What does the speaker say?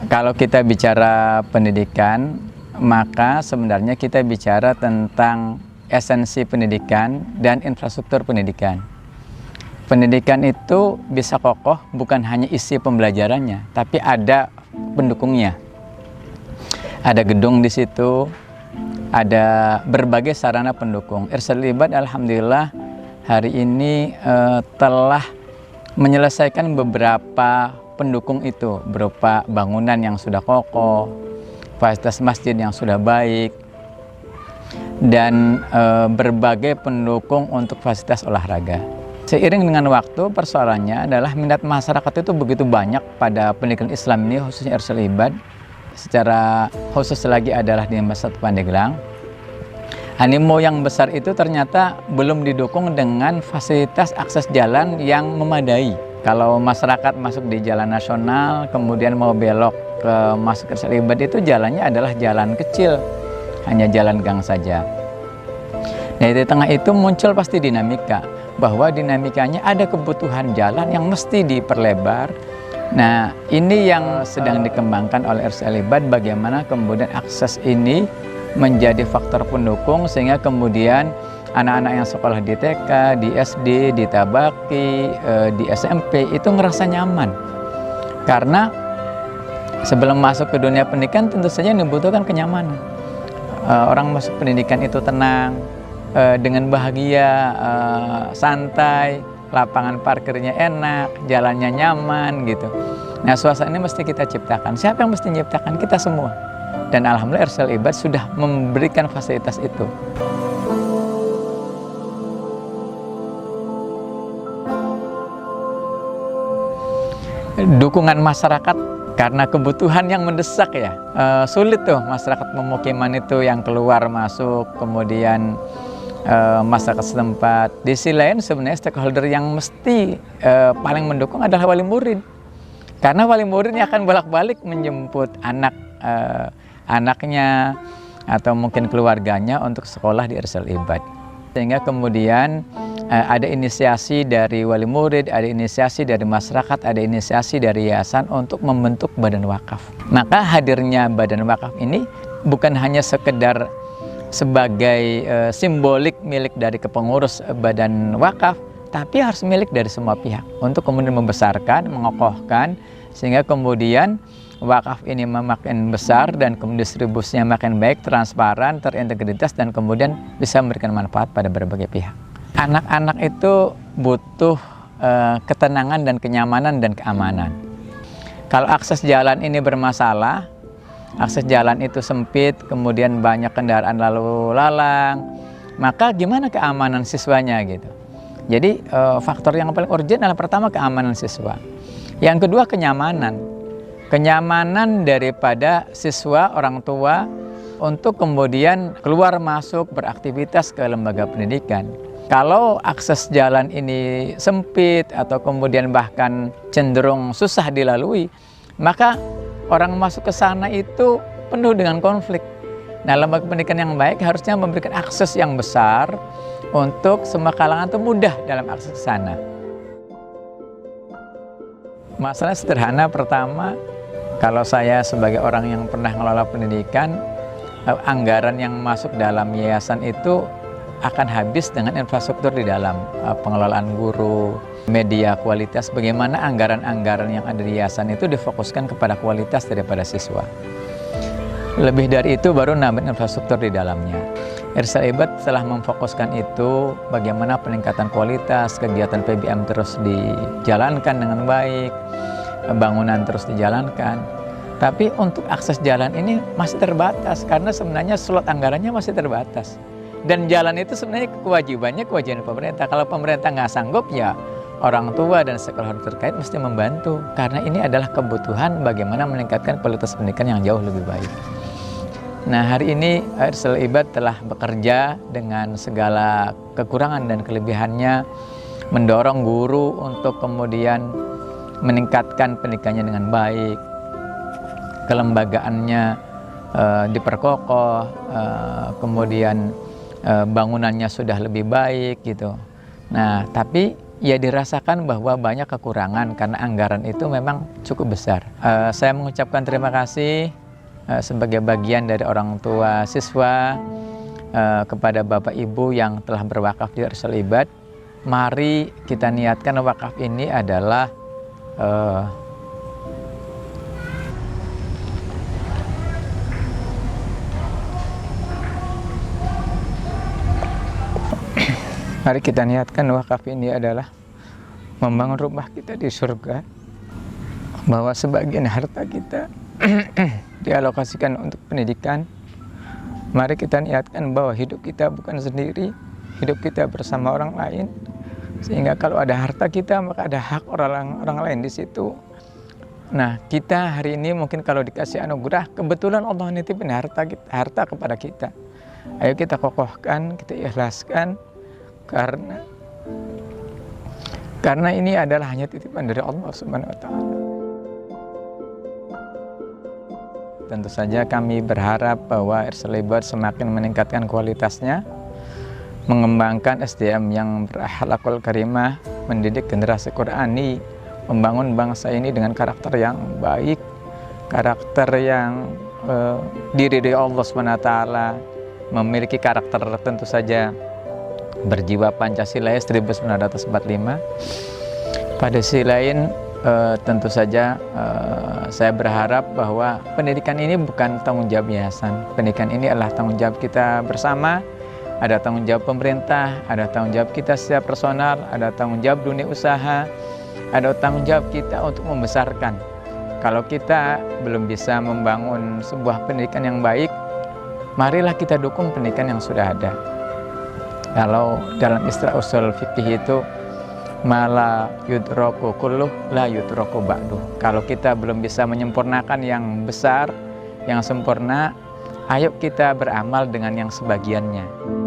Kalau kita bicara pendidikan, maka sebenarnya kita bicara tentang esensi pendidikan dan infrastruktur pendidikan. Pendidikan itu bisa kokoh bukan hanya isi pembelajarannya, tapi ada pendukungnya. Ada gedung di situ, ada berbagai sarana pendukung. Irsyadul Ibad alhamdulillah hari ini telah menyelesaikan beberapa pendukung itu berupa bangunan yang sudah kokoh, fasilitas masjid yang sudah baik, dan berbagai pendukung untuk fasilitas olahraga. Seiring dengan waktu, persoalannya adalah minat masyarakat itu begitu banyak pada pendidikan Islam ini, khususnya Irsyadul Ibad. Secara khusus lagi adalah di Masjid Pandeglang. Animo yang besar itu ternyata belum didukung dengan fasilitas akses jalan yang memadai. Kalau masyarakat masuk di jalan nasional, kemudian mau belok ke masuk Irsyadul Ibad, itu jalannya adalah jalan kecil, hanya jalan gang saja. Nah, di tengah itu muncul pasti dinamika, bahwa dinamikanya ada kebutuhan jalan yang mesti diperlebar. Nah, ini yang sedang dikembangkan oleh Irsyadul Ibad, bagaimana kemudian akses ini menjadi faktor pendukung sehingga kemudian anak-anak yang sekolah di TK, di SD, di Tabaki, di SMP itu ngerasa nyaman. Karena sebelum masuk ke dunia pendidikan tentu saja dibutuhkan kenyamanan. Orang masuk pendidikan itu tenang, dengan bahagia, santai, lapangan parkirnya enak, jalannya nyaman gitu. Nah, suasana ini mesti kita ciptakan. Siapa yang mesti menciptakan? Kita semua. Dan alhamdulillah Irsyadul Ibad sudah memberikan fasilitas itu. Dukungan masyarakat karena kebutuhan yang mendesak ya. Sulit tuh masyarakat pemukiman itu yang keluar masuk, kemudian masyarakat setempat. Di sisi lain sebenarnya stakeholder yang mesti paling mendukung adalah wali murid. Karena wali muridnya akan bolak-balik menjemput anaknya atau mungkin keluarganya untuk sekolah di Irsyadul Ibad. Sehingga kemudian ada inisiasi dari wali murid, ada inisiasi dari masyarakat, ada inisiasi dari yayasan untuk membentuk badan wakaf. Maka hadirnya badan wakaf ini bukan hanya sekedar sebagai simbolik milik dari kepengurus badan wakaf, tapi harus milik dari semua pihak untuk kemudian membesarkan, mengokohkan, sehingga kemudian wakaf ini makin besar dan kemudian distribusinya makin baik, transparan, terintegritas, dan kemudian bisa memberikan manfaat pada berbagai pihak. Anak-anak itu butuh ketenangan dan kenyamanan dan keamanan. Kalau akses jalan ini bermasalah, akses jalan itu sempit, kemudian banyak kendaraan lalu lalang, maka gimana keamanan siswanya gitu. Jadi faktor yang paling urgent adalah pertama keamanan siswa. Yang kedua kenyamanan. Kenyamanan daripada siswa, orang tua untuk kemudian keluar masuk beraktivitas ke lembaga pendidikan. Kalau akses jalan ini sempit atau kemudian bahkan cenderung susah dilalui, maka orang masuk ke sana itu penuh dengan konflik. Nah, lembaga pendidikan yang baik harusnya memberikan akses yang besar untuk semua kalangan itu mudah dalam akses ke sana. Masalah sederhana pertama, kalau saya sebagai orang yang pernah mengelola pendidikan, anggaran yang masuk dalam yayasan itu akan habis dengan infrastruktur di dalam pengelolaan guru, media kualitas, bagaimana anggaran-anggaran yang ada di yayasan itu difokuskan kepada kualitas daripada siswa. Lebih dari itu baru nambah infrastruktur di dalamnya. Irsyadul Ibad telah memfokuskan itu, bagaimana peningkatan kualitas, kegiatan PBM terus dijalankan dengan baik, bangunan terus dijalankan. Tapi untuk akses jalan ini masih terbatas, karena sebenarnya slot anggarannya masih terbatas. Dan jalan itu sebenarnya kewajiban pemerintah. Kalau pemerintah nggak sanggup, ya orang tua dan stakeholder terkait mesti membantu. Karena ini adalah kebutuhan bagaimana meningkatkan kualitas pendidikan yang jauh lebih baik. Nah, hari ini Irsyadul Ibad telah bekerja dengan segala kekurangan dan kelebihannya, mendorong guru untuk kemudian meningkatkan pendidikannya dengan baik, kelembagaannya diperkokoh, kemudian bangunannya sudah lebih baik gitu. Nah, tapi ya dirasakan bahwa banyak kekurangan karena anggaran itu memang cukup besar. Saya mengucapkan terima kasih sebagai bagian dari orang tua siswa kepada Bapak Ibu yang telah berwakaf di Irsal Ibad. Mari kita niatkan wakaf ini adalah mari kita niatkan wakaf ini adalah membangun rumah kita di surga, bahwa sebagian harta kita dialokasikan untuk pendidikan. Mari kita niatkan bahwa hidup kita bukan sendiri, hidup kita bersama orang lain, sehingga kalau ada harta kita maka ada hak orang lain di situ. Nah, kita hari ini mungkin kalau dikasih anugerah, kebetulan Allah nitipin harta kepada kita. Ayo kita kokohkan, kita ikhlaskan, karena ini adalah hanya titipan dari Allah Subhanahu wa Ta'ala. Tentu saja kami berharap bahwa Irsal Ibad semakin meningkatkan kualitasnya, mengembangkan SDM yang berakhlakul karimah, mendidik generasi Qurani, membangun bangsa ini dengan karakter yang baik, karakter yang diridhoi Allah Subhanahu wa Ta'ala, memiliki karakter tentu saja berjiwa Pancasila 1945. Pada sisi lain tentu saja saya berharap bahwa pendidikan ini bukan tanggung jawab yayasan. Pendidikan ini adalah tanggung jawab kita bersama. Ada tanggung jawab pemerintah, ada tanggung jawab kita secara personal, ada tanggung jawab dunia usaha, ada tanggung jawab kita untuk membesarkan. Kalau kita belum bisa membangun sebuah pendidikan yang baik, marilah kita dukung pendidikan yang sudah ada. Kalau dalam istilah usul fikih itu mala yudroku kulluh la yudroku ba'du. Kalau kita belum bisa menyempurnakan yang besar, yang sempurna, ayo kita beramal dengan yang sebagiannya.